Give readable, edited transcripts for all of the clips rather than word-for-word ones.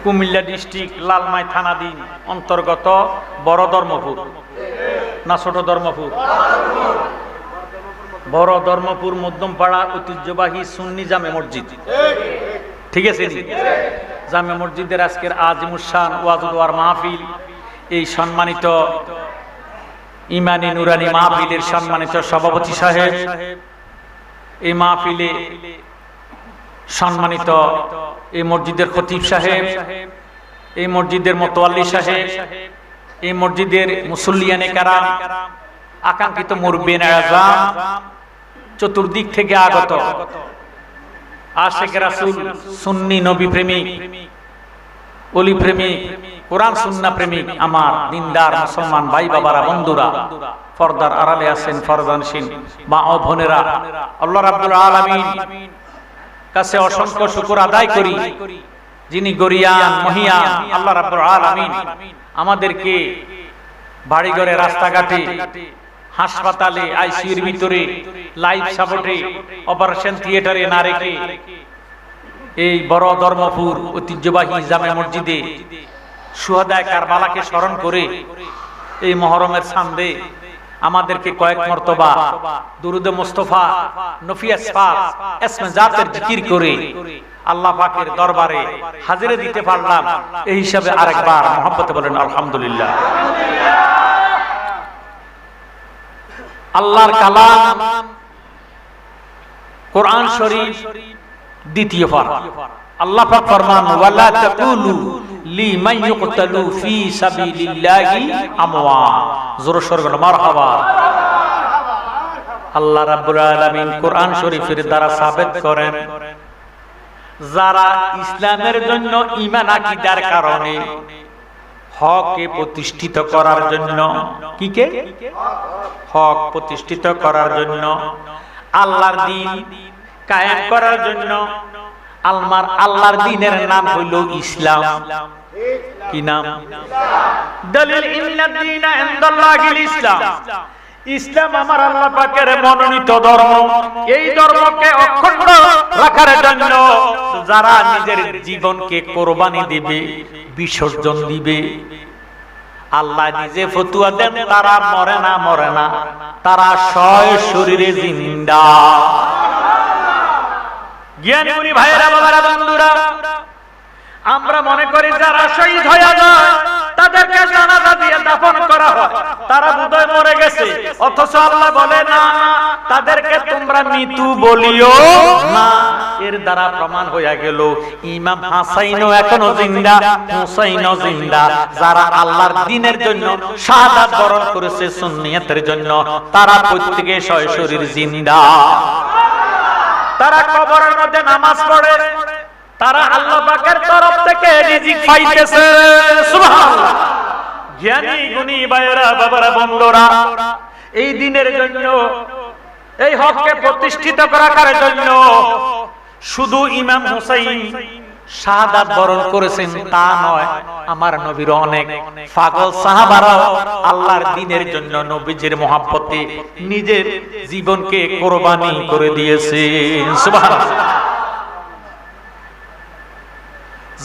Comilla district Lalmai থানাধীন অন্তর্গত বড় ধর্মপুর না ছোট ধর্মপুর? বড় ধর্মপুর মধ্যমপাড়া ঐতিহ্যবাহী সুন্নি জামে মসজিদ, ঠিক আছে? জামে মসজিদের আজকের আজিমুসান ওয়াজুদওয়ার মাহফিল, এই সম্মানিত ইমানি নুরানি মাহফিলের সম্মানিত সভাপতি সাহেব, এই মাহফিলে সম্মানিত এই মসজিদের খতিব সাহেব, এই মসজিদের মোতওয়াল্লি সাহেব, এই মসজিদের মুসল্লিয়ানে কারাম, আকাঙ্ক্ষিত মুরব্বিন আযম, চতুর্দিক থেকে আগত আশিক রাসূল, সুন্নি নবী প্রেমিক, ওলি প্রেমিক, কোরআন সুন্নাহ প্রেমিক আমার দিনদার মুসলমান ভাই বাবারা, বন্ধুরা, পর্দার আড়ালে আছেন পর্দানশীল মা ও বোনেরা, আল্লাহ রাব্বুল আলামিন কাছে অসংখ্য শুকর আদায় করি, যিনি গরিয়ান মহিয়ান আল্লাহ রাব্বুল আলামিন আমাদেরকে বাড়িঘরে, রাস্তাঘাটে, হাসপাতালে, আইসিইউর ভিতরে, লাইফ সাপোর্টে, অপারেশন থিয়েটারে না রেখে এই বড় ধর্মপুর ঐতিহ্যবাহী জামে মসজিদে শুহাদায়ে কারবালাকে স্মরণ করে এই মুহররমের চাঁদে আমাদেরকে কয়েক মর্তবা দুরুদে মুস্তাফা, নফিয়াস পাক, ইসমে জাতের জিকির করে আল্লাহ পাকের দরবারে হাজিরা দিতে পারলাম। এই হিসাবে আরেকবার মহব্বতে বলেন আলহামদুলিল্লাহ। আল্লাহর কালাম কোরআন শরীফ দ্বিতীয় পারা, আল্লাহ পাক ফরমান ওয়ালা তাকুলু লিমান ইউকতালু ফি সাবিলিল্লাহি আমওয়াত, জোরে সোরে বলেন মারহাবা। আল্লাহ রাব্বুল আলামিন কোরআন শরীফের দ্বারা সাবিত করেন, যারা ইসলামের জন্য ঈমান আকীদার কারণে হককে প্রতিষ্ঠিত করার জন্য, কিকে হক প্রতিষ্ঠিত করার জন্য, আল্লাহর দ্বীন কায়েম করার জন্য, আল্লাহর দ্বীনের নাম হইল ইসলাম। কি নাম? দলিল ইন্নাদ দীনা ইনদাল্লাহিল ইসলাম। ইসলাম আমার আল্লাহ পাকের মনোনীত ধর্ম। এই ধর্মকে অখণ্ড রাখার জন্য যারা নিজের জীবনকে কোরবানি দিবে, বিসর্জন দিবে, আল্লাহ নিজে ফতুয়া দেন, তারা মরে না, তারা সশরীরে জিন্দা। জ্ঞানী ভাইয়েরা, বাবারা, বন্ধুরা, আমরা মনে করি যারা শহীদ হয়ে যায় তাদেরকে জানাজা দিয়ে দাফন করা হয়, তারা বোধহয় মরে গেছে। অথচ আল্লাহ বলে না, তাদেরকে তোমরা মৃত্যু বলিও না। এর দ্বারা প্রমাণ হয়ে গেল ইমাম হাসাইনও এখনো জিন্দা, হুসাইনও জিন্দা। যারা আল্লাহর দ্বীনের জন্য শাহাদাত বরণ করেছে, সুন্নিয়তের জন্য, তারা প্রত্যেকে সশরীর জিন্দা। তারা কবরের মধ্যে নামাজ পড়ে, তারা আল্লাহ পাকের তরফ থেকে রিজিক পাইতেছে। সুবহানাল্লাহ। জ্ঞানী গুণী ভাইয়েরা, বাবারা, বন্ধুরা, এই দিনের জন্য, এই হককে প্রতিষ্ঠিত করার জন্য শুধু ইমাম হুসাইন শাহাদাত বরণ করেছেন তা নয়, আমার নবীর অনেক পাগল সাহাবারা আল্লাহর দ্বীনের জন্য নবীজির মহব্বতে নিজের জীবনকে কোরবানি করে দিয়েছেন। সুবহানাল্লাহ।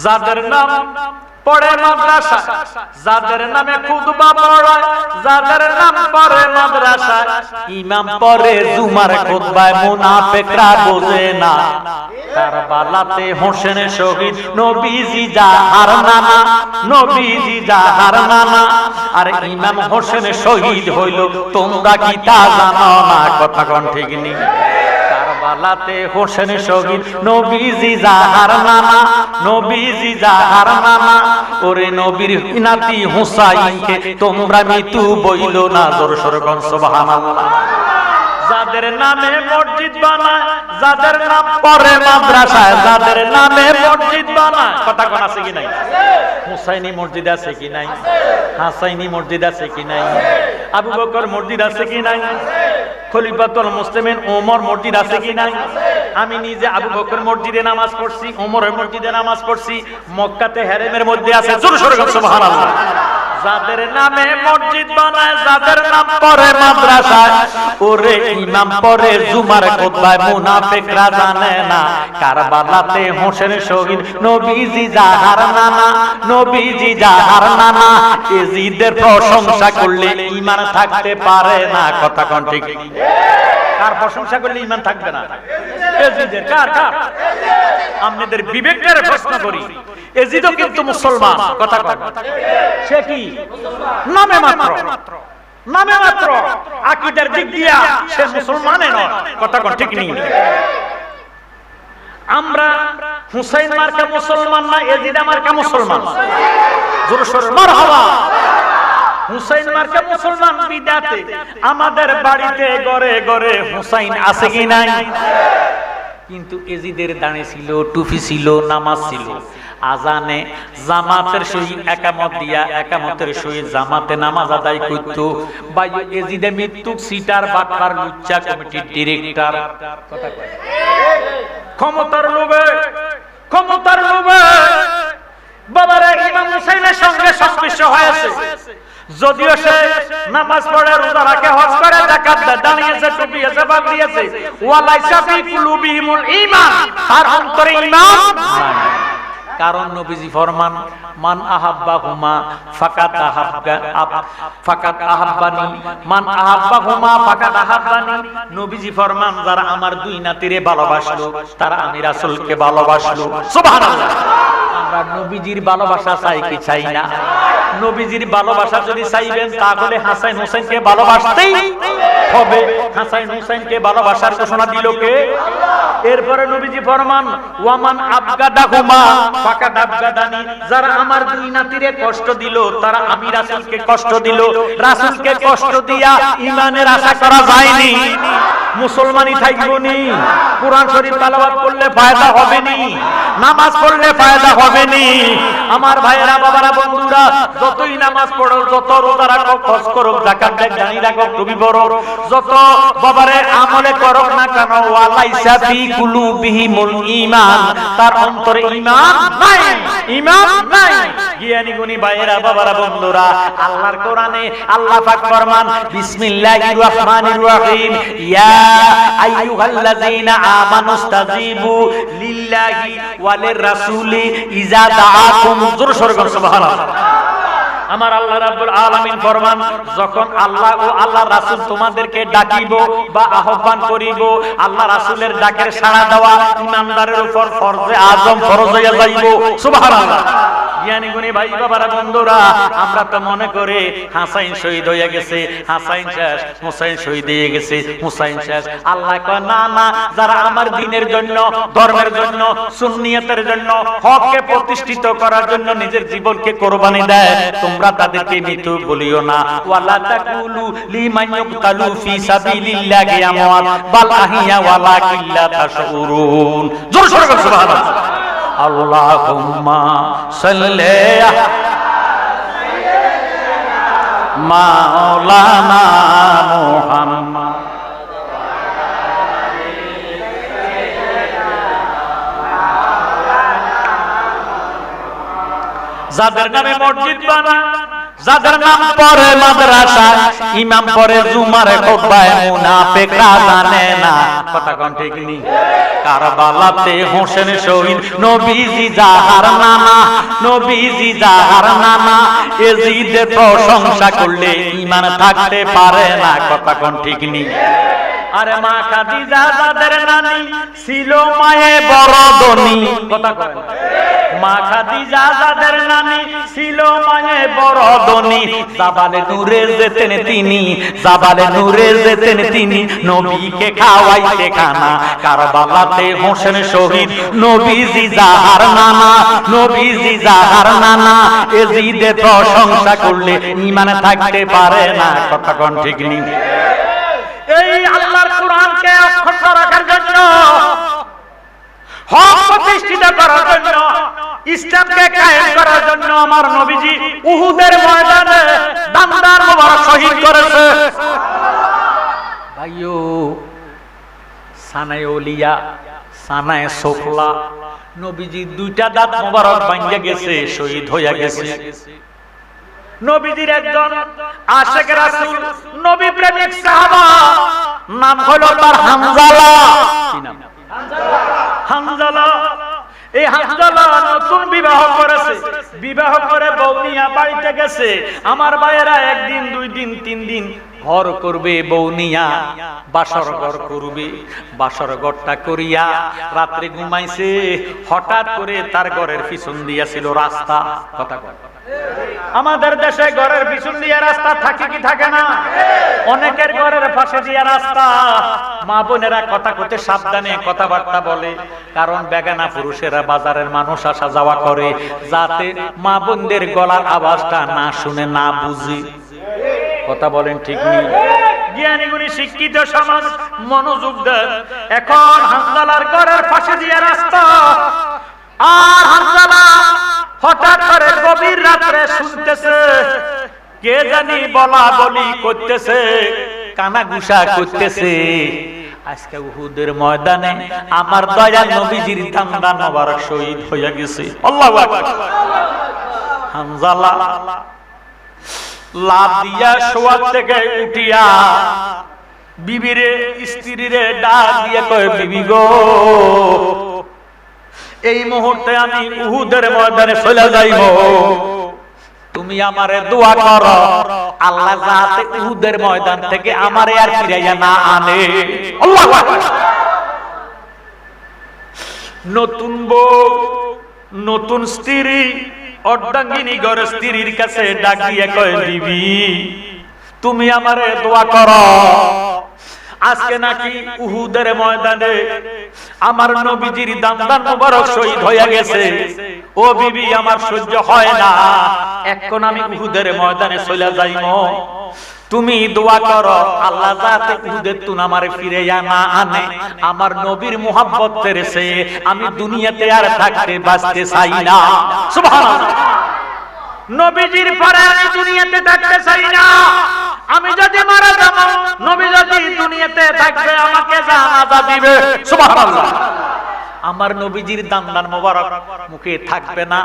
যাদের নাম পড়ে মাদ্রাসা, যাদের নামে খুতবা পড়ায়, যাদের নাম পড়ে মাদ্রাসা, ইমাম পড়ে জুমার খুতবায়, মুনাফিকরা বোঝে না। কারবালাতে হোসেন শহীদ নবীজি যাহার নানা, নবীজি যাহার নানা, আর ইমাম হোসেন শহীদ হইল তোমরা কি তা জানো না? কথা কোন ঠিক নেই? কারবালাতে হোসেন শহীদ নবীজি যাহার নানা, নবীজি যাহার নানা, ওরে নবীর নাতি হুসাইনকে তোমরা মৃত্যু বইল না। জোরে সোরে বলেন সুবহানাল্লাহ। যাদের নামে মসজিদ বানায়, যাদের নাম পড়ে মাদ্রাসায়, যাদের নামে মসজিদ বানায়, কথা কোন আছে কি নাই? হুসাইনি মসজিদ আছে কি নাই? হাসাইনি মসজিদ আছে কি নাই? আবু বকর মসজিদ আছে কি নাই? খলিফাতুল মুসলিমিন ওমর মসজিদ আছে কি নাই? আমি নিজে আবু বকর মসজিদে নামাজ পড়ছি, ওমরের মসজিদে নামাজ পড়ছি, মক্কাতে হেরেমের মধ্যে আছে। জোরে সোরে বলেন সুবহানাল্লাহ। যাদের নামে মসজিদ বানায়, যাদের নাম পড়ে মাদ্রাসায়, ওরে ইমাম পড়ে জুমার খুতবায়, মুনাফিকরা জানে না কারবালাতে হোসেন শহীদ নবীজি জাহার নানা, নবীজি জাহার নানা। এজিদের প্রশংসা করলে ঈমান থাকতে পারে না। কথা কোন ঠিক? কার প্রশংসা করলে ঈমান থাকবে না? এজিদের। কার? আপনাদের বিবেকের প্রশ্ন করি। এজিদও কিন্তু মুসলমান। কথা কয় সে কি? নামে মাত্র, নামে মাত্র, আকীদার দিক দিয়া সে মুসলমানই নয়। কথা কোন ঠিক নেই? আমরা হুসাইন মার্কা মুসলমান না, এজিদ মার্কা মুসলমান? জোরে সোরে মারহাবা। হুসাইন মার্কা মুসলমান বিদাতে আমাদের বাড়িতে ঘরে ঘরে হুসাইন আছে কি নাই? কিন্তু এজিদের দাঁড়ে ছিল, টুপি ছিল, নামাজ ছিল। আজানে জামাতের সহিত একামত দিয়া একামতের সহিত জামাতে নামাজ আদায় করত। ভাই এজিদে মৃত্যু সিটার বাটপার লুচ্চা কমিটির ডিরেক্টর। কথা কয় ক্ষমতার লোভে, ক্ষমতার লোভে বাবারে ইমাম হুসাইনের সঙ্গে সংশ্লিষ্ট হয়েছে। যদিও সে নামাজ পড়ে, রোজা রাখে, হজ করে, যাকাত দেয়, দাঁড়িয়েছে, টুপি আছে, বাগ দিয়েছে, ওয়ালাইসা ফি কুলুবিহিমুল ঈমান, তার অন্তরে ঈমান নাই। কারণ নবীজি ফরমান মান আহাব্বাহুমা ফাকাত আহাব্বানি, মান আহাব্বাহুমা ফাকাত আহাব্বানি। নবীজি ফরমান যারা আমার দুই নাতিরে ভালোবাসলো তারা আমি রাসূলকে ভালোবাসলো। সুবহানাল্লাহ। আমরা নবীজির ভালোবাসা চাই কি চাই না? নবীজির ভালোবাসা যদি চাইবেন তাহলে হাসান হোসেনকে ভালোবাসতেই হবে। হাসান হোসেনকে ভালোবাসার ঘোষণা দিল কে? এরপরে নবীজি ফরমান ওয়ামান আবগাদাহুমা ফাকাদ আবগাদানি, যারা আমার দুই নাতিরে কষ্ট দিল তারা আমি রাসূলকে কষ্ট দিল। রাসূলকে কষ্ট দিয়া ঈমানের আশা করা যায়নি, মুসলমানই থাকবনি। কুরআন শরীফ তেলাওয়াত করলে ফায়দা হবে নি, নামাজ পড়লে ফায়দা হবে নি। আমার ভাইয়েরা, বাবারা, বন্ধুরা, যতই নামাজ পড়ো, যত রোজা রাখো, হজ করো, যাকাত দাও, দানি রাখো, টুপি পরো, যত বাবারে আমলে করো না কেন, ওয়ালাইসা ফি কুলুবিহিমুল ঈমান, তার অন্তরে ঈমান নাই, ঈমান নাই। জ্ঞানী গুণী ভাইয়েরা, বাবারা, বন্ধুরা, আল্লাহর কোরআনে আল্লাহ পাক ফরমান বিসমিল্লাহির রহমানির রহিম ইয়া আইয়ুহাল্লাযীনা আমানুস্তাজিবু লিল্লাহি ওয়ালির রাসূলি ইজা দাআকুম। জোরে সোরে সুবহানাল্লাহ। আমার আল্লাহ রাব্বুল আলামিন ফরমান যখন আল্লাহ ও আল্লাহ রাসূল তোমাদেরকে ডাকিব বা আহ্বান করিব, আল্লাহ রাসূলের ডাকের সাড়া দেওয়া ইমানদারের উপর ফরজে আযম, ফরজ হয়ে যাইব। সুবহানাল্লাহ। জ্ঞানী গুণী ভাই, বাবারা, বন্ধুরা, আমরা তো মনে করে হাসাইন শহীদ হয়ে গেছে, হাসাইন শেষ, হুসাইন শহীদ হয়ে গেছে, হুসাইন শেষ। আল্লাহ কয় না না, যারা আমার দ্বীনের জন্য, ধর্মের জন্য, সুন্নিয়তের জন্য, হককে প্রতিষ্ঠিত করার জন্য নিজের জীবনকে কুরবানি দেয়, তোমরা তাদেরকে মৃত্যু বলিও না। ওয়ালা তাকুলু লিমান ইউকতালু ফি সাবিলিল্লাহি আমওয়াত বাল আহিয়া ওয়ালাকিন লা তাশউরুন। জোরে সোরে সুবহানাল্লাহ। আল্লাহুম্মা সাল্লি মাওলানা মুহাম্মদ। যাদের নামে মসজিদ বানায়, যাদের নাম পড়ে মাদ্রাসা, ইমাম পড়ে জুমার খুতবায়, মুনাফিকরা জানে না। কথা কোন ঠিক নেই? কারবালাতে হোসেন শহীদ নবীজি জাহার নানা, নবীজি জাহার নানা। এজিদের প্রশংসা করলে ঈমান থাকতে পারে না। কথা কোন ঠিক নেই? আরে মা খাদিজা যাদের নানি ছিল মায়ে বড় ধনী। কথা কয় মা খাদিজা যাদের নানি ছিল মায়ে বড় ধনী। জাবালে নূরে যেতেন তিনি, জাবালে নূরে যেতেন তিনি, নবীকে খাওয়াইতে খানা। কারবালাতে হোসেন শহীদ নবীজি জাহার নানা, নবীজি জাহার নানা। এজিদের প্রশংসা করলে ঈমান থাকতে পারে না। কথা কোন ঠিক নেই? এই আল্লাহর কোরআনকে অক্ষুণ্ণ রাখার জন্য, হক প্রতিষ্ঠিত করার জন্য, ইসলামকে কায়েম করার জন্য আমার নবীজি উহুদের ময়দানে দান্দার মোবারক শহীদ করেছে। ভাইও, সানায়ে ওলিয়া, সানায়ে সুফলা, নবীজি দুইটা দাঁত মোবারক ভাঙিয়া গেছে, শহীদ হইয়া গেছে। নবীজির একজন আশিক রাসূল নবী প্রেমিক সাহাবা নাম হলো তার হানজালা। কি নাম? হানজালা। এই হানজালা নতুন বিবাহ করেছে, বিবাহ করে বউ নিয়ে বাড়িতে গেছে। আমার ভাইয়েরা একদিন দুই দিন তিন দিন ঘর করবে, বউ নিয়া বাসর ঘর করবে। বাসর ঘরটা করিয়া রাত্রে ঘুমাইছে, হঠাৎ করে তার ঘরের পিছন দিয়া ছিল রাস্তা। কথা কয় আমাদের দেশে ঘরের পিছন দিয়ে রাস্তা থাকে কি থাকে না? অনেকের ঘরের পাশে দিয়ে রাস্তা। মা বোনেরা কথা কইতে সাবধানে কথাবার্তা বলে, কারণ বেগানা পুরুষেরা বাজারের মানুষ আসা যাওয়া করে, যাতে মা বোনদের গলার আওয়াজটা না শুনে না বুঝে। কথা বলেন ঠিক নেই? জ্ঞানী গুণী শিক্ষিত সমাজ মনোযোগ দেন। এখন হানজালার ঘরের পাশে দিয়ে রাস্তা, আর হানজালা হঠাৎ করে গভীর রাত্রে শুনতেছে কে জানি বলা বলি করতেছে, কানা ঘুষা করতেছে। আজকে উহুদের ময়দানে আমার দয়াল নবীজির দামদান মোবারক শহীদ হয়ে গেছে। আল্লাহু আকবার। হানজালা লাভ দিয়া শোয়ার থেকে উঠিয়া বিবিরে স্ত্রীরে ডাক দিয়ে কয়, বিবি গো, এই মুহূর্তে আমি উহুদের ময়দানে চলে যাইব, তুমি আমারে দোয়া করো আল্লাহ যাতে উহুদের ময়দান থেকে আমারে আর ফিরাইয়া না আনে। আল্লাহু আকবার। নতুন বউ নতুন স্ত্রী অর্ধাঙ্গিনী ঘরের স্ত্রীর কাছে ডাক দিয়ে কয়, বিবি তুমি আমারে দোয়া করো, আজকে নাকি উহুদের ময়দানে আমার নবীজির দামদান মোবারক শহীদ হয়ে গেছে। ও বিবি, আমার সহ্য হয় না, এখন আমি উহুদের ময়দানে চলে যাইব, তুমি দোয়া করো আল্লাহ যাতে উহুদের তুন আমারে ফিরে না আনে। আমার নবীর মুহাব্বত তেরেছে, আমি দুনিয়াতে আর থাকতে বাঁচতে চাই না। সুবহানাল্লাহ। নবীজির পরে আমি দুনিয়াতে থাকতে চাই না। আমি যদি মারা যাব, নবী যদি দুনিয়াতে থাকবে আমাকে জানাজা দিবে। সুবহানাল্লাহ। আমার নবীজির দামদান মোবারক মুখে থাকবে না,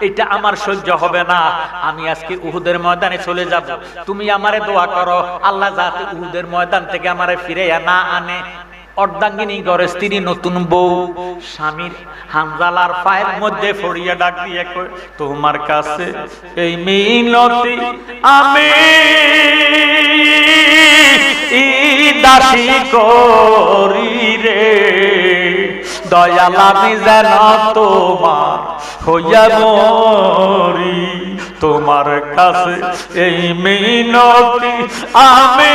এটা আমার সহ্য হবে না। আমি আজকে উহুদের ময়দানে চলে যাব, তুমি আমারে দোয়া করো আল্লাহ যাতে উহুদের ময়দান থেকে আমারে ফিরে না আনে। অর্ধাঙ্গিনী ঘরের স্ত্রী নতুন বউ স্বামীর হানজালার পায়ের মধ্যে পড়িয়া ডাক দিয়ে কয়, তোমার কাছে এই মিনতি আমি দাসী করি রে, দয়াল আমি যেন তোমার হইয়া মরি, তোমার কাছে এই মিনতি আমি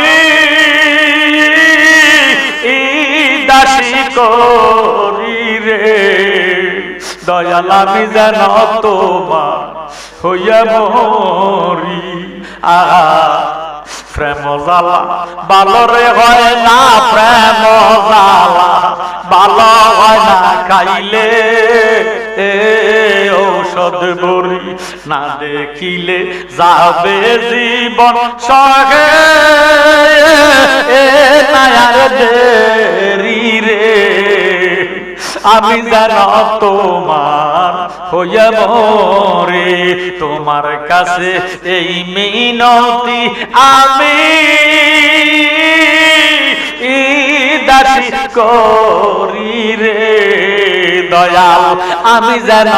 দাসী করি রে, দয়াল আমি যেন তোমার হইয়া মরি। প্রেম জ্বালা বালরে হয় না, প্রেম জ্বালা ভালো হয় না খাইলে, ঔষধ বড়ি না দেখিলে যাবে জীবন সহে নায়ার দেরি রে, আমি যেন তোমার হইয়া মরে, তোমার কাছে এই মিনতি আমি দাসী করি রে, দয়াল আমি যেন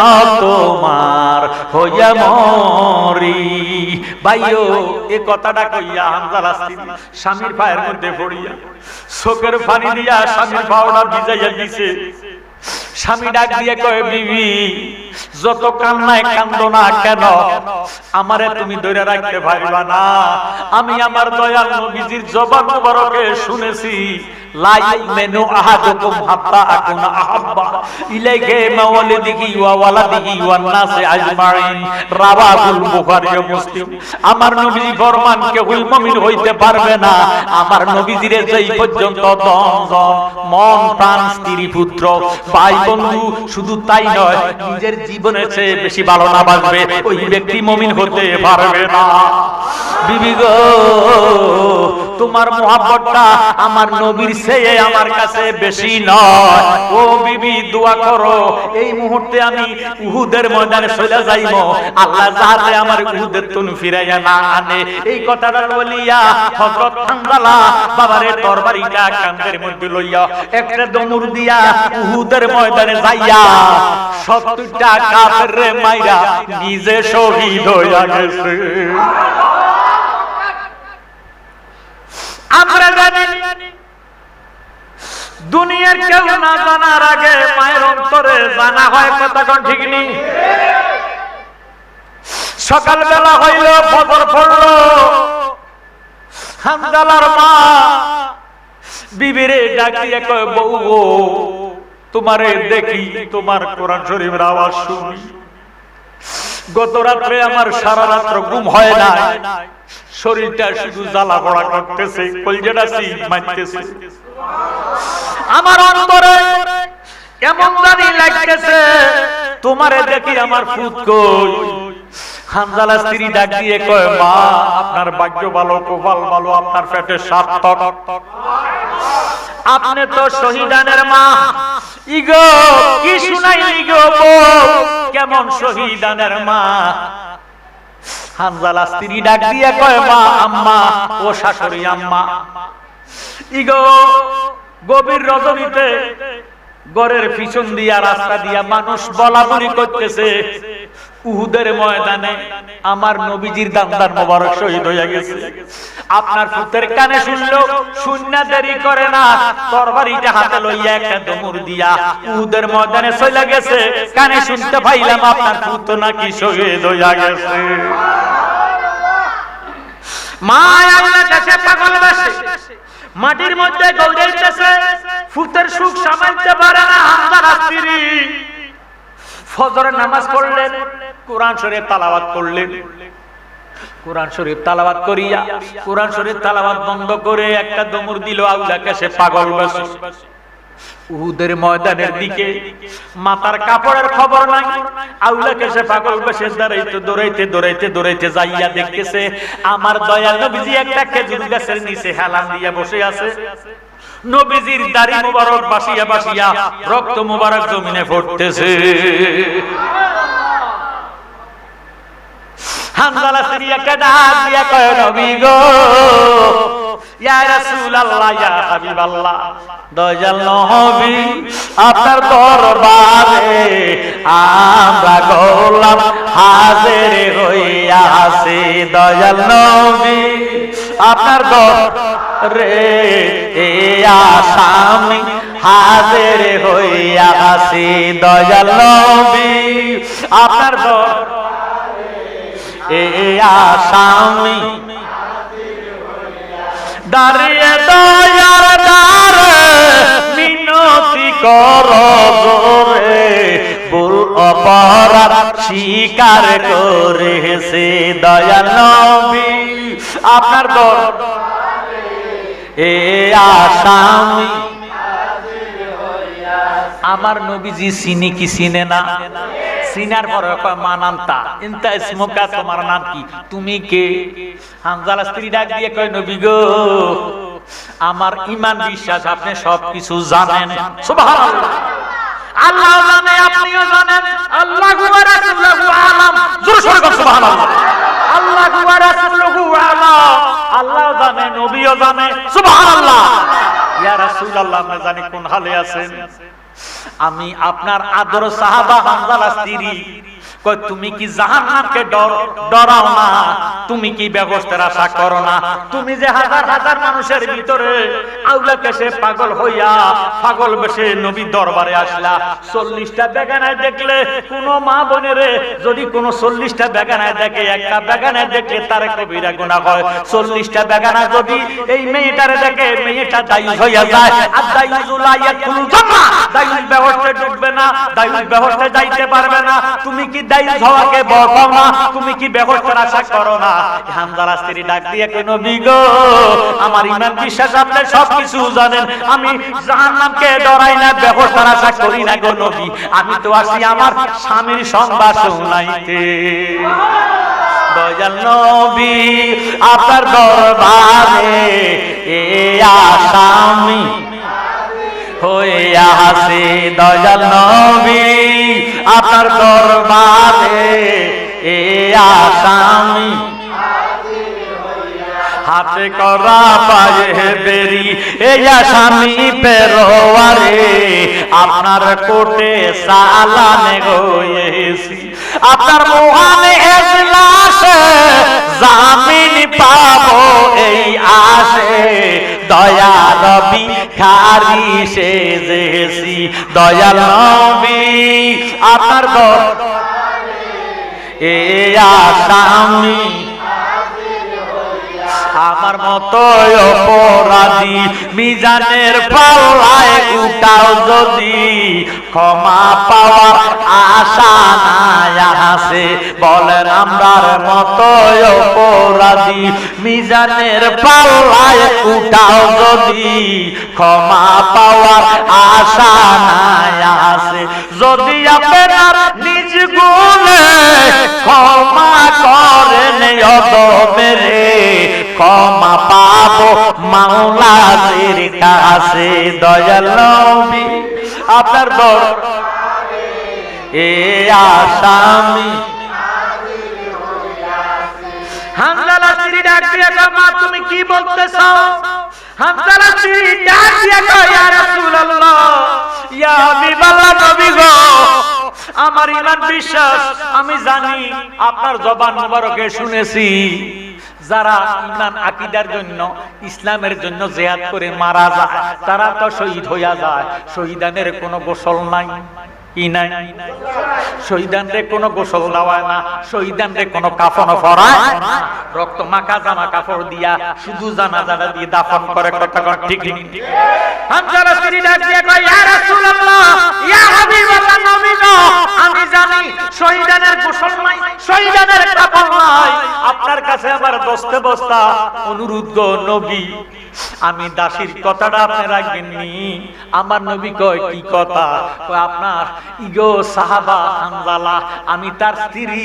তোমার হইয়া মরি। ভাইও এ কথাটা কইয়া হানজালা স্বামীর পায়ের মধ্যে পড়িয়া চোখের পানি দিয়া স্বামীর পাওনা ভিজাইয়া দিছে। স্বামী ডাক দিয়ে কয়, বিবি যত কান্নায় কান্দো না কেন, আমারে তুমি ধরে রাখতে পারবা না। আমি আমার দয়াল নবীজির জবান মোবারকে শুনেছি, লা ইউমিনু আহাদুকুম হাত্তা আকুনা আহাব্বা ইলাইহি মাওয়ালিদিহি ওয়া ওয়ালাদিহি ওয়ান নাসি আজমাইন, রাওয়াহুল বুখারী ও মুসলিম। আমার নবীজি ফরমান কেউই মুমিন হইতে পারবে না আমার নবীজিরে যেই পর্যন্ত দম মন প্রাণ স্ত্রী পুত্র ভাই বন্ধু শুধু তাই নয় নিজের জীবনের চেয়ে বেশি ভালো না বাসবে, ওই ব্যক্তি মুমিন হতে পারবে না। বিবি গো তোমার মোহাব্বতটা আমার নবীর চেয়ে আমার কাছে বেশি নয়। ও বিবি দোয়া করো এই মুহূর্তে আমি উহুদের ময়দানে চলে যাইব, আল্লাহ যাতে আমার উহুদের তুন ফিরাইয়া না আনে। এই কথাটা বলিয়া হযরত হানজালা বাবারে তরবারিটা কাঁধের মধ্যে লইয়া একটা দমুর দিয়া উহুদের ময়দানে যাইয়া 70টা কাফেররে মাইরা নিজে শহীদ হইয়া গেছে। আমরা জানি দুনিয়ার কেউ না জানার আগে মায়ের অন্তরে জানা হয়, কথা কোন ঠিক নেই? সকালবেলা হইল, ফজর পড়ল, হানজালার মা বিবিরে ডাক দিয়ে কয়, বউ গো তোমারে দেখি, তোমার কোরআন শরীফের আওয়াজ শুনি। গত রাত্রে আমার সারা রাত্র ঘুম হয় না, শরীরটা শুধু জ্বালা পোড়া করতেছে, কলজেটা সিট মারতেছে, আমার অন্তরে কেমন জানি লাগতেছে, তোমারে দেখি আমার ফুট কই। হানজালা স্ত্রী ডাক দিয়ে কয়, মা আপনার ভাগ্য ভালো, কপাল ভালো, আপনার পেটে 7 টক, আপনি তো শহীদানের মা। ইগো কি শুনাইলি গো বউ, কেমন শহীদানের মা? হানজালা স্ত্রী ডাক দিয়ে কয়, মা আম্মা, ও শাশুড়ি আম্মা, ইগো গভীর রজনীতে ঘরের পিছন দিয়া রাস্তা দিয়া মানুষ বলাবলি করতেছে, উহুদের ময়দানে আমার নবীজির দান্দার মোবারক শহীদ হয়ে গেছে। আপনার পুত্রের কানে শুনলো, শুননা দেরি করে না, তরবারিটা হাতে লইয়া একটা দমুর দিয়া উহুদের ময়দানে চলে গেছে। কানে শুনতে পাইলাম আপনার পুত্র নাকি শহীদ হয়ে গেছে। মা আল্লাহর কাছে পাগল বসে মাটির মধ্যে গৌরাইতেছে, পুত্রের সুখ সামাইতে পারে না। হানজালা স্ত্রী ফজরের নামাজ পড়লেন, কোরআন শরীফ তেলাওয়াত করলেন। কোরআন শরীফ তেলাওয়াত করিয়া কোরআন শরীফ তেলাওয়াত বন্ধ করে একটা দমুর দিল, আউলাকে সে পাগল বসে। উহুদের ময়দানের দিকে মাথার কাপড়ের খবর নাই, আউলাকে সে পাগল বসে দাঁড়াইতে দৌড়াইতে দৌড়াইতে দৌড়াইতে যাইয়া দেখতেছে আমার দয়াল নবীজি একটা খেজুর গাছের নিচে হেলান দিয়া বসে আছে। নবীজির দাড়ি মুবারক বাসিয়া বাসিয়া রক্ত মুবারক জমিনে পড়তেছে। হানজালা স্ত্রী একটা ডাক দিয়া কয়, নবী গো, ইয়া রাসূলুল্লাহ, ইয়া হাবিবাল্লাহ, দয়াল নবী আপনার দরবারে আমরা গোলাম হাজির হইয়া আছি। দয়াল নবী আপনার দরবারে আসামি হাজির হইয়া আছি। দয়াল নবী আপনার দরবারে আসামি দাঁড়িয়ে দয়ার দ্বারে মিনতি করো জোরে, ভুল অপরাধ স্বীকার করেছে। দয়াল নবী আপনার দরবারে আসামি। আমার নবীজি চিনি কি চিনে না? সিনার পর মানান্তা ইনতা ইসমুকা, তোমার নাম কি, তুমি কে? হানজালা স্ত্রী ডাক দিয়ে কয়, নবী গো আমার ঈমান বিশ্বাস আপনি সবকিছু জানেন। সুবহানাল্লাহ, আল্লাহ জানে, আপনিও জানেন। আল্লাহু ওয়া রাসূলুহু আলাম। জোরে সরে বল সুবহানাল্লাহ। আল্লাহু ওয়া রাসূলুহু আলাম, আল্লাহ জানে, নবীও জানে। সুবহানাল্লাহ। ইয়া রাসূলুল্লাহ, আপনি জানি কোন হালে আছেন? আমি আপনার আদর সাহাবা হানজালা স্ত্রী। কই তুমি কি জাহান্নামকে ডরাও না? তুমি কি ব্যবস্থার আশা করো না? তুমি যে হাজার হাজার মানুষের ভিতরে আউলাকে সে পাগল হইয়া পাগল বেশে নবী দরবারে আসলা, 40টা বেগানায় দেখলে কোন মা বোনেরে যদি কোন 40টা বেগানায় দেখে, একটা বেগানায় দেখলে তার কবিরা গুনাহ হয়। 40টা বেগানা যদি এই মেয়েটারে দেখে, মেয়েটা দায়ুস হইয়া যায়। আর দায়ুসুল ইয়াকুল জান্নাহ, দায়ুস ব্যবস্থায় ঢুকবে না, দায়ুস ব্যবস্থায় যাইতে পারবে না। তুমি কি দায়ুস হওয়াকে ভয় পাও না? তুমি কি ব্যবস্থার আশা করো না? হানজালা স্ত্রী ডাক দিয়ে কই, নবী গো আমার ঈমান বিশ্বাস আপনি সবকিছু জানেন, আমি জাহান্নামকে ডরাই না, ব্যবস্থার আশা করি না গো নবী। আমি তো আসি আমার স্বামীর সংবাদ শুনাইতে। দয়াল নবী আপনার দরবারে এ আসামি হয়ে আসে দয়াল নবী আপনার দরবারে এ আসামি হাতে করা পায়ে বেরি এই আসামি পেরোয়ারে আপনার কোটে সালানে গয়েছি আপনার মহানে এজলাসে জামিন পাবো এই আশে দয়া রবি খারি সেজেছি দয়াল নবী আপনার এ আসামি আমার মতো অপরাধী মিজানের পাল্লায় উঠাও যদি ক্ষমা পাওয়ার আশা নাই আছে বলেন আমরার মতো অপরাধী মিজানের পাল্লায় উঠাও যদি ক্ষমা পাওয়ার আশা নাই আছে যদি আপনার নিজ গুণে ক্ষমা করেন অদমেরে ক্ষমা পাবো মাওলাদের কাছে দয়াল নবী আপনার এ আসামি হামজালা স্ত্রী ডাক দিয়ে মা তুমি কি বলতেছো হামজালা স্ত্রী ডাক দিয়ে ইয়া রাসূলুল্লাহ ইয়া হাবিবাল্লাহ নবী গো আমার ঈমান বিশ্বাস আমি জানি আপনার জবান মুবারকে শুনেছি যারা ঈমান আকীদার জন্য ইসলামের জন্য জিহাদ করে মারা যায় তারা তো শহীদ হইয়া যায় শহীদানের কোনো গোসল নাই কি নাই শহীদানরে কোনো গোসল দেওয়ায় না শহীদানরে কোনো কাফন পরায় রক্ত মাখা জামা কাপড় দিয়া শুধু জানাজাটা দিয়ে দাফন করে কতক্ষণ ঠিক ঠিক হামজালা স্ত্রী ডাক দিয়ে কয় ইয়া রাসূলুল্লাহ ইয়া হাবিবাল্লাহ নবী গো আমি জানি শহীদানের গোসল নাই শহীদানের কাফন নাই আপনার কাছে আমার দস্তে বস্তা অনুরোধ গো নবী আমি দাসীর কথাটা আপনি রাখবেন নি আমার নবী কয় কি কথা কয় আপনার ইগো সাহাবা হামজালা আমি তার স্ত্রী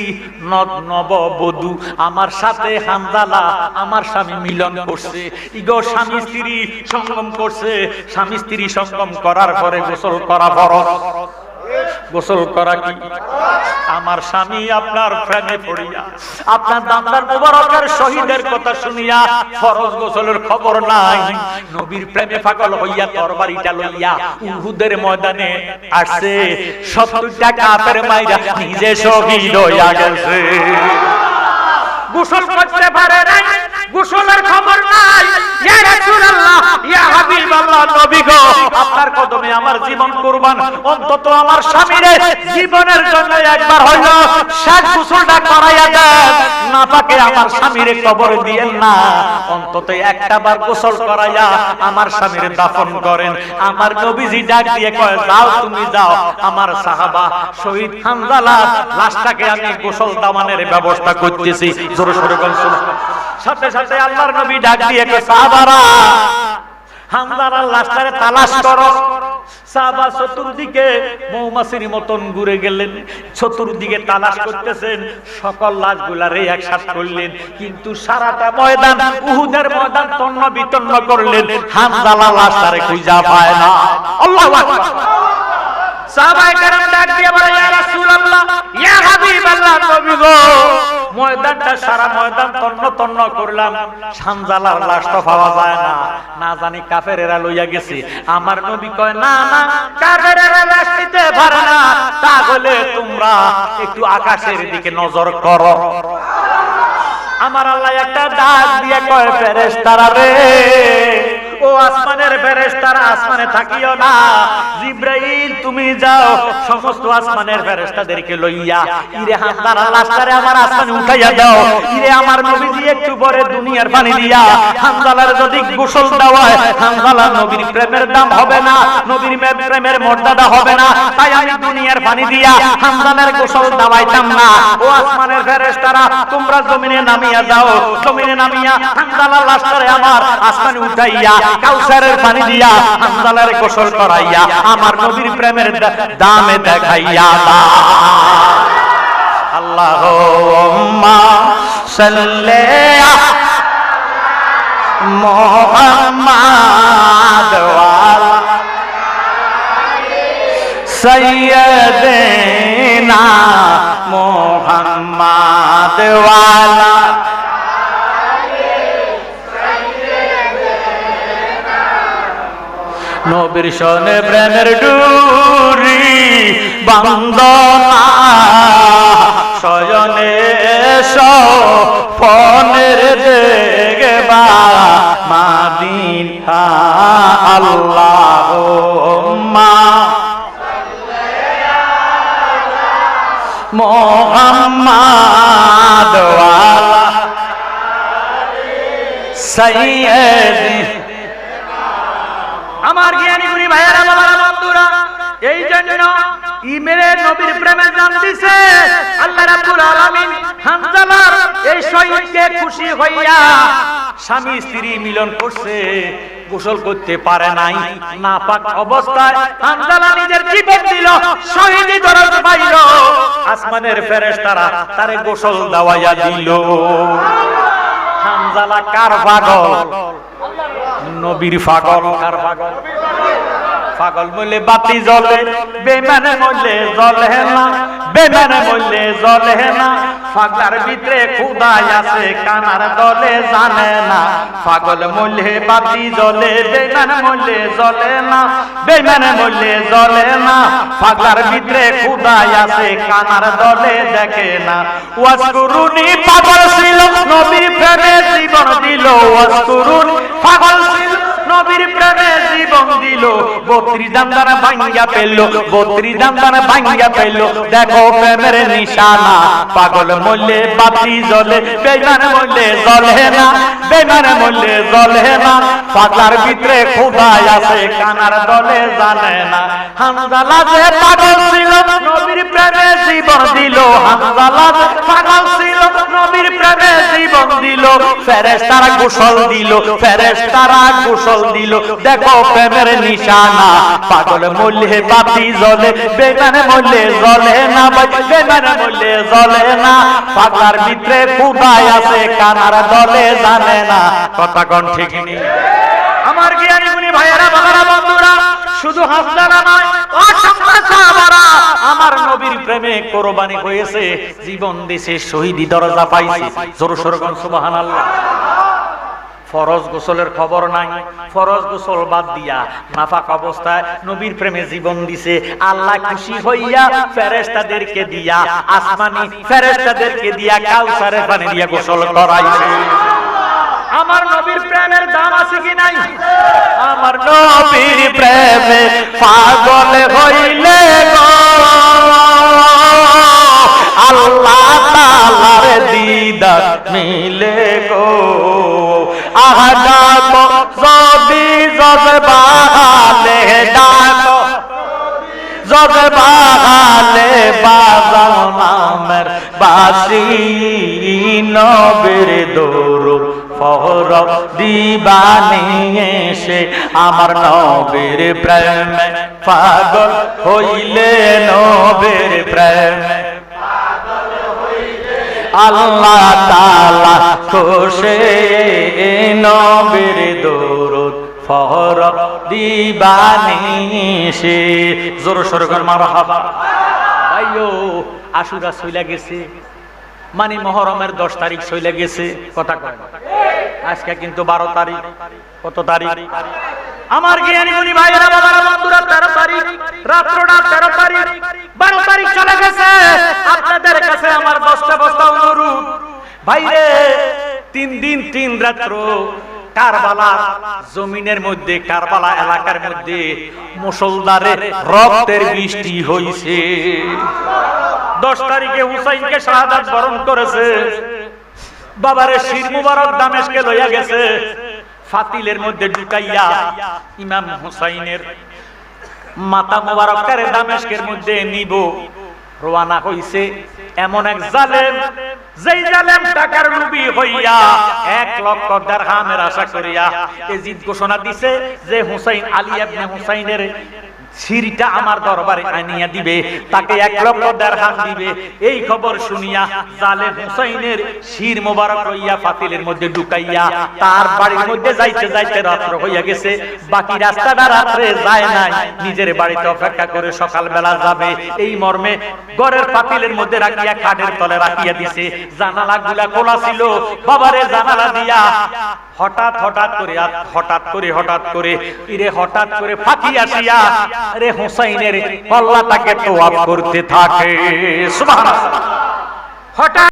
নববধূ আমার সাথে হামজালা আমার স্বামী মিলন করছে ইগো স্বামী স্ত্রী সঙ্গম করছে স্বামী স্ত্রী সঙ্গম করার পরে গোসল করা ফরজ গোসল করা কি আমার স্বামী আপনার প্রেমে পড়িয়া আপনার দামদার মুবারকের শহীদের কথা শুনিয়া ফরজ গোসলের খবর নাই নবীর প্রেমে পাগল হইয়া তরবারিটা লইয়া উহুদের ময়দানে আসছে 70টা কাফের মাইরা নিজে শহীদ হইয়া গেছে গোসল করতে পারে নাই গোসলের খবর নাই ইয়া রাসূলুল্লাহ ইয়া হাবিবাল্লাহ নবী গো আপনার কদমে আমার জীবন কুরবান অন্তত আমার স্বামীরে জীবনের জন্য একবার হইলো শেষ গোসলটা করাইয়া দেন না পাকে আমার স্বামীরে কবর দিয়েন না অন্তত একটা বার গোসল করাইয়া আমার স্বামীরে দাফন করেন আমার নবীজি ডাক দিয়ে কয় যাও তুমি যাও আমার সাহাবা শহীদ হামজালা লাশটাকে আমি গোসল দামানের ব্যবস্থা করতেছি জোরে সোরে বল সুবহানাল্লাহ সাথে সাথে আল্লাহর নবী ডাক দিয়ে কয় সাহাবারা হামজালার লাশটারে তালাশ করো সাহাবা চতুর্দিকে মৌমাছির মতন ঘুরে গেলেন চতুর্দিকে তালাশ করতেছেন সকল লাশগুলারে একসাথে করলেন কিন্তু সারাটা ময়দান উহুদের ময়দান তন্ন বিতন্ন করলেন হামজালা লাশটারে খুঁজা পায় না আল্লাহু আকবার সাহাবায়ে কেরাম ডাক দিয়ে বলে ইয়া রাসূলুল্লাহ ইয়া হাবিবাল্লাহ নবী গো ময়দানটা সারা ময়দান তন্ন তন্ন করলাম হামজালার লাশ তো পাওয়া যায় না না জানি কাফেরেরা লইয়া গেছে আমার নবী কয় না না কাফেরেরা লাশ নিতে পারে না তাহলে তোমরা একটু আকাশের দিকে নজর করো আমার আল্লাহ একটা ডাক দিয়ে কয় ফেরেশতারা রে ও আসমানের ফেরেশতারা আসমানে থাকিও না জিবরাইল তুমি যাও সমস্ত আসমানের ফেরেশতাদেরকে লইয়া ইরে হামজালার লাশটারে আমার আসমানে উঠাইয়া দাও ইরে আমার নবীজি একটু পরে দুনিয়ার পানি দিয়া হামজালার যদি গোসল দেওয়ায় হামজালার নবীর প্রেমের দাম হবে না নবীর প্রেমের মর্যাদা হবে না তাই আমি দুনিয়ার পানি দিয়া হামজালার গোসল দেওয়াইতাম না ও আসমানের ফেরেশতারা তোমরা জমিনে নামিয়া যাও জমিনে নামিয়া হামজালার লাশটারে আমার আসমানে উঠাইয়া কাউসারের পানি দিয়া হামজালার গোসল করাইয়া আমার নবীর প্রেমের দামে দেখাইয়া দাও আল্লাহুম্মা সাল্লি মুহাম্মাদ ওয়ালা সাইয়্যিদিনা মুহাম্মাদ ওয়ালা নবীর শনে প্রেমের ডুরি বন্দনা শয়নে সপনের দেখবা মাদিনা আল্লাহুম্মা মুহাম্মাদ ওয়ালা সাইয়্যিদিনা। আমার জ্ঞানী গুণী ভাইয়েরা বাবারা বন্ধুরা, এই জন্য ইমেরের নবীর প্রেমে জান দিছে আল্লাহ রাব্বুল আলামিন হানজালার এই শহীদকে খুশি হইয়া স্বামী স্ত্রী মিলন করছে, গোসল করতে পারে নাই, নাপাক অবস্থায় হানজালা নিজের জীবন দিল, শহীদি দরজ পাইল, আসমানের ফেরেশতারা তারে গোসল দেওয়াইয়া দিল। হানজালা কার পাগল? নবীর পাগল। কার পাগল? পাগল বলে বাতি জ্বলে, বেঈমানে বললে জ্বলে না, বেঈমানে বললে জ্বলে না। পাগলার ভিতরে খোদা আছে, কানার দলে জানে না। পাগল বললে বাতি জ্বলে, বেঈমান বললে জ্বলে না, বেঈমানে বললে জ্বলে না। পাগলার ভিতরে খোদা আছে, কানার দলে দেখে না। ওয়াজকুরুনি পাগল ছিল, নবীর প্রেমে জীবন দিল। ওয়াজকুরুনি পাগল ছিল, নবীর প্রেমে জীবন দিল। 32 দামদানা ভাঙ্গিয়া পেল, 32 দামদানা ভাঙ্গিয়া পেল। দেখো প্রেমের নিশানা, পাগল মরলে বাতি জ্বলে, বেঈমান মরলে জ্বলে না, বেঈমান মরলে জ্বলে না। পাগলার ভিতরে খোদা আছে, কানার দলে জানে না। হানজালা যে পাগল ছিল, নবীর প্রেমে জীবন দিল। হানজালা যে পাগল ছিল, নবীর প্রেমে জীবন দিল। ফেরেশতারা গোসল দিল, ফেরেশতারা গোসল দিল। দেখো প্রেমের নিশানা, পাগল মরলে বাতি জ্বলে, বেঈমান মরলে জ্বলে না, ভাই বেঈমান মরলে জ্বলে না। পাগলার ভিতরে খোদা আছে, কানার দলে জানে না। কথা কোন ঠিক নেই? আমার জ্ঞানী গুণী ভাইয়েরা বাবারা বন্ধুরা, শুধু হানজালা নয়, অসংখ্য সাহাবারা আমার নবীর প্রেমে কোরবানি হয়েছে, জীবন দিয়েছে, শহীদি দরজা পাইছে। জোরে সোরে কোন সুবহানাল্লাহ। ফরজ গোসলের খবর নাই, ফরজ গোসল বাদ দিয়া নাফাক অবস্থায় নবীর প্রেমে জীবন দিছে। আল্লাহ খুশি হইয়া ফেরেশতাদেরকে দিয়া, আসমানি ফেরেশতাদেরকে দিয়া কাউসারের পানি দিয়া গোসল করাইছে। আমার নবীর প্রেমের দাম আছে কি নাই? আমার নবীর প্রেমে পাগল হইলে গো আল্লাহ তাআলার দিদার মিলে গো। আহা ডাকো যদি জজবালে, ডাকো জজবালে, বাজাও নামের বাঁশি, নবীর দরুদ পড়ো দিবানি এসে। আমার নবীর প্রেমে পাগল হইলে, নবীর প্রেমে আল্লাহ তাআলা খুশি, নবীর দরুদ পড়ো দিবানি এসে। জোরে সোরে কোন মারহাবা। ভাইও আশুরা চলে গেছে, মানে মুহররমের 10 তারিখ চলে গেছে। কথা কয় আজকে কিন্তু 12 তারিখ। কত তারিখ? আমার জ্ঞানী গুণী ভাইয়েরা বাবারা বন্ধুরা, 13 তারিখ রাত্রটা 13 তারিখ 12 তারিখ চলে গেছে। আপনাদের কাছে আমার বস্তা বস্তা অনুরোধ, ভাইরে 3 দিন 3 রাত্র কারবালা জমিনের মধ্যে, কারবালা এলাকার মধ্যে মুষলধারে রক্তের বৃষ্টি হইছে। 10 তারিখে হুসাইনকে শাহাদাত বরণ করেছে। বাবারে শির মুবারক দামেশকে লইয়া গেছে, ফাতিলের মধ্যে ঢুকাইয়া ইমাম হুসাইনের মাথা মুবারককে দামেশকের মধ্যে নিব রওনা হইছে। এমন এক জালেম, যেই জালেম টাকার লোভী হইয়া 1 লক্ষ দিরহামের আশা করিয়া এজিদ ঘোষণা দিছে যে হুসাইন, আলী ইবনে হুসাইনের শিরটা আমার দরবারে আনিয়া দিবে, তাকে 1 লক্ষ দিরহাম দিবে। এই খবর শুনিয়া জালেম হুসাইনের শির মোবারক লইয়া পাতিলের মধ্যে ঢুকাইয়া তার বাড়ির মধ্যে যাইতে যাইতে রাত্র হইয়া গেছে। বাকি রাস্তাটা রাত্রে যায় নাই, নিজের বাড়িতে অপেক্ষা করে সকালবেলা যাবে এই মর্মে ঘরের পাতিলের মধ্যে রাখিয়া খাটের তলে রাখিয়া দিছে। জানালাগুলা খোলা ছিল, বাবারে জানালা দিয়া হঠাৎ করে ফাঁকি আসিয়া আরে হুসাইনের কল্লাটাকে তোয়াব করতে থাকে। সুবহানাল্লাহ। হঠাৎ